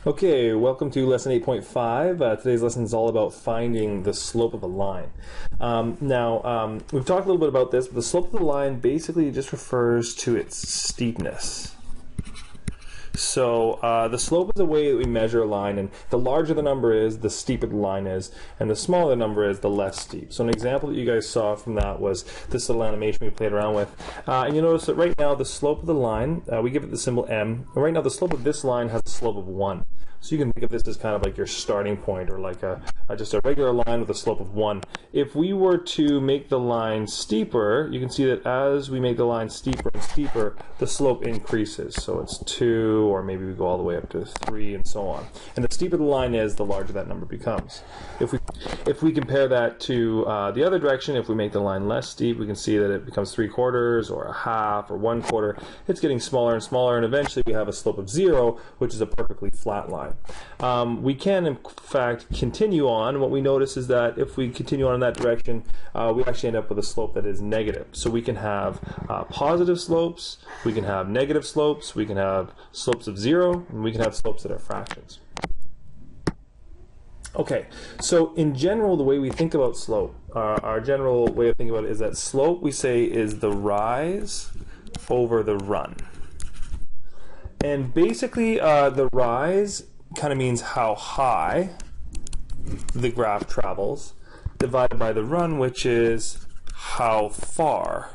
Okay, welcome to lesson 8.5. Today's lesson is all about finding the slope of a line. We've talked a little bit about this, but the slope of the line basically just refers to its steepness. So the slope is a way that we measure a line, and the larger the number is, the steeper the line is, and the smaller the number is, the less steep. So an example that you guys saw from that was this little animation we played around with. And you notice that right now the slope of the line, we give it the symbol m, and right now the slope of this line has a slope of 1. So you can think of this as kind of like your starting point, or like just a regular line with a slope of 1. If we were to make the line steeper, you can see that as we make the line steeper and steeper, the slope increases. So it's 2, or maybe we go all the way up to 3, and so on. And the steeper the line is, the larger that number becomes. If we compare that to the other direction, if we make the line less steep, we can see that it becomes 3/4 or a half or 1/4. It's getting smaller and smaller, and eventually we have a slope of 0, which is a perfectly flat line. We can, in fact, continue on. What we notice is that if we continue on in that direction, we actually end up with a slope that is negative. So we can have positive slopes, we can have negative slopes, we can have slopes of 0, and we can have slopes that are fractions. Okay, so in general, the way we think about slope, our general way of thinking about it is that slope, we say, is the rise over the run. And basically, the rise kind of means how high the graph travels, divided by the run, which is how far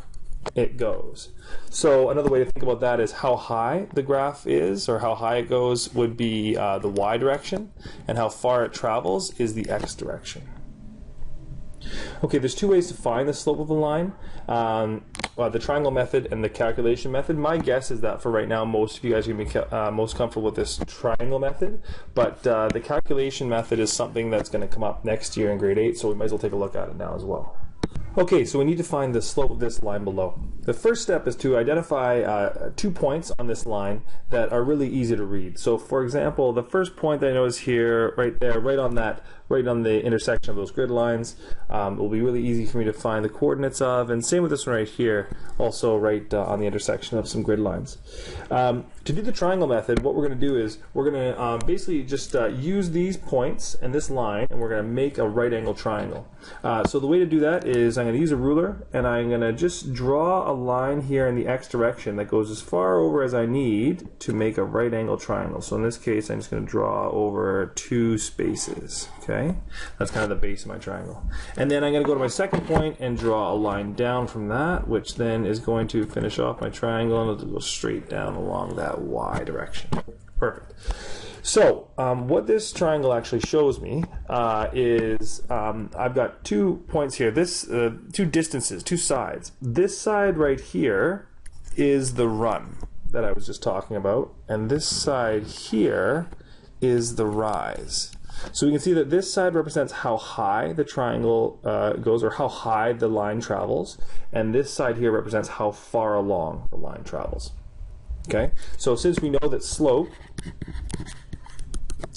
it goes. So another way to think about that is how high the graph is, or how high it goes, would be the y direction, and how far it travels is the x direction. Okay, there's two ways to find the slope of a line, the triangle method and the calculation method. My guess is that for right now, most of you guys are going to be most comfortable with this triangle method, but the calculation method is something that's going to come up next year in grade 8, so we might as well take a look at it now as well. Okay, so we need to find the slope of this line below. The first step is to identify 2 points on this line that are really easy to read. So for example, the first point that I notice here, right there, right on the intersection of those grid lines, will be really easy for me to find the coordinates of, and same with this one right here, also right on the intersection of some grid lines. To do the triangle method, what we're going to do is we're going to basically just use these points and this line, and we're going to make a right angle triangle. So the way to do that is I'm going to use a ruler, and I'm going to just draw a line here in the x direction that goes as far over as I need to make a right angle triangle. So in this case, I'm just going to draw over 2 spaces. Okay, that's kind of the base of my triangle. And then I'm going to go to my second point and draw a line down from that, which then is going to finish off my triangle, and it'll go straight down along that y direction. Perfect. So what this triangle actually shows me is I've got 2 points here, 2 distances, 2 sides. This side right here is the run that I was just talking about, and this side here is the rise. So we can see that this side represents how high the triangle goes, or how high the line travels, and this side here represents how far along the line travels. Okay, so since we know that slope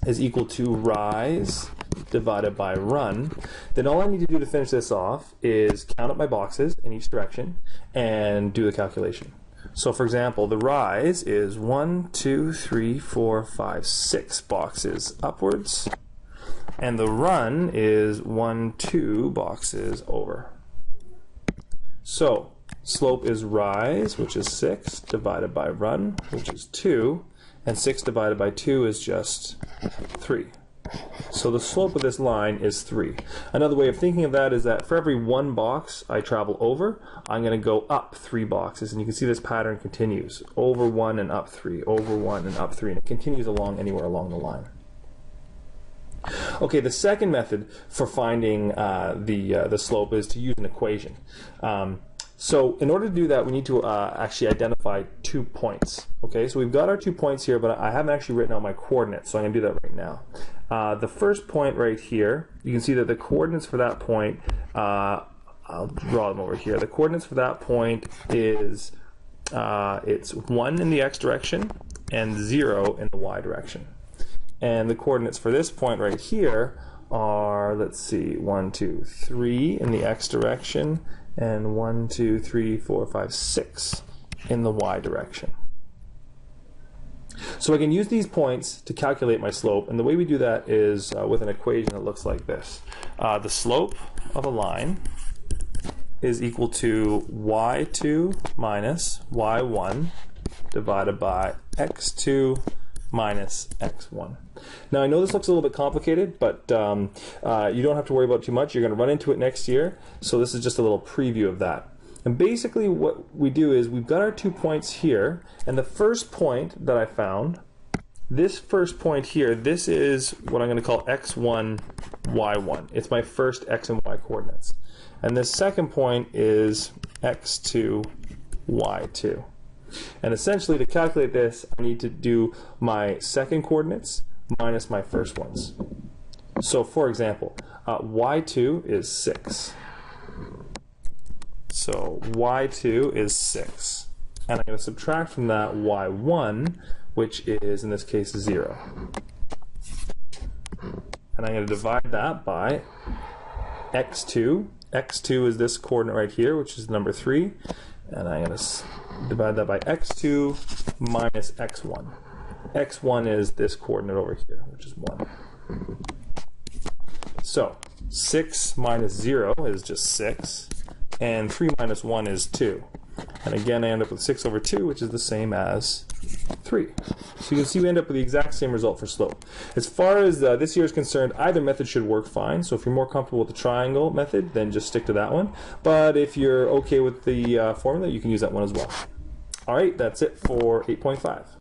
is equal to rise divided by run, then all I need to do to finish this off is count up my boxes in each direction and do the calculation. So for example, the rise is 1, 2, 3, 4, 5, 6 boxes upwards, and the run is 1, 2 boxes over. So slope is rise, which is 6, divided by run, which is 2, and 6 divided by 2 is just 3. So the slope of this line is 3. Another way of thinking of that is that for every 1 box I travel over, I'm going to go up 3 boxes, and you can see this pattern continues. Over 1 and up 3, over 1 and up 3, and it continues along anywhere along the line. Okay, the second method for finding the slope is to use an equation. So in order to do that, we need to actually identify 2 points. Okay, so we've got our 2 points here, but I haven't actually written out my coordinates, so I'm going to do that right now. The first point right here, you can see that the coordinates for that point, I'll draw them over here. The coordinates for that point is it's 1 in the x direction and 0 in the y direction. And the coordinates for this point right here are, let's see, 1, 2, 3 in the x direction, and 1, 2, 3, 4, 5, 6 in the y direction. So I can use these points to calculate my slope, and the way we do that is with an equation that looks like this. The slope of a line is equal to y2 minus y1 divided by x2 minus x1. Now I know this looks a little bit complicated, but you don't have to worry about it too much. You're going to run into it next year, so this is just a little preview of that. And basically what we do is we've got our 2 points here, and the first point that I found, this first point here, this is what I'm going to call x1, y1. It's my first x and y coordinates. And this second point is x2, y2. And essentially to calculate this, I need to do my second coordinates minus my first ones. So for example, y2 is 6. So y2 is 6. And I'm going to subtract from that y1, which is, in this case, 0. And I'm going to divide that by x2. x2 is this coordinate right here, which is number 3. And I'm going to divide that by x2 minus x1. x1 is this coordinate over here, which is 1. So 6 minus 0 is just 6. And 3 minus 1 is 2. And again, I end up with 6 over 2, which is the same as 3. So you can see we end up with the exact same result for slope. As far as this year is concerned, either method should work fine. So if you're more comfortable with the triangle method, then just stick to that one. But if you're okay with the formula, you can use that one as well. All right, that's it for 8.5.